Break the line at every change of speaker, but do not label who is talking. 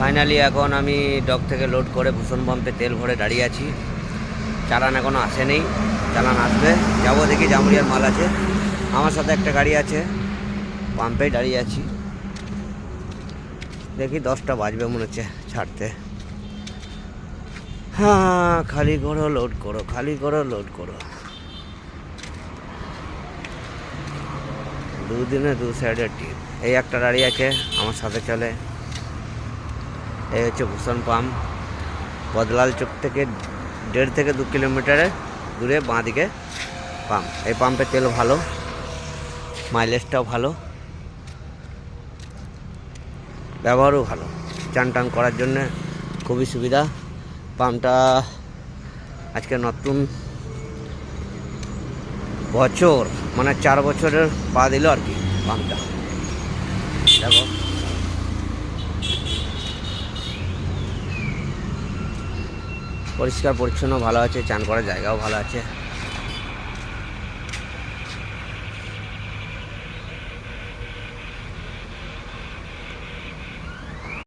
Finally এখন আমি doc থেকে লোড করে ভূষণ পাম্পে তেল ভরে দাঁড়িয়ে আছি। চালান এখনও আসেনি, চালান আসবে। যাবো দেখি জামুরিয়ার মাল আছে, আমার সাথে একটা গাড়ি আছে, পাম্পেই দাঁড়িয়ে আছি। দেখি 10টা বাজবে মনে হচ্ছে ছাড়তে। হ্যাঁ, খালি করো লোড করো, খালি করো লোড করো। দুদিনে 2 সাইডের টিপ। এই একটা গাড়ি আছে আমার সাথে চলে। এই হচ্ছে ভূষণ পাম্প, বদলাল চোক থেকে 1.5 থেকে 2 কিলোমিটারের দূরে বাঁ দিকে পাম্প। এই পাম্পে তেল ভালো, মাইলেজটাও ভালো, ব্যবহারও ভালো। চান টান করার জন্য খুবই সুবিধা। পাম্পটা আজকে নতুন বছর, মানে 4 বছরের পা দিল আর কি পাম্পটা। দেখো পরিষ্কার পরিচ্ছন্ন ভালো আছে, চান করার জায়গাও ভালো আছে।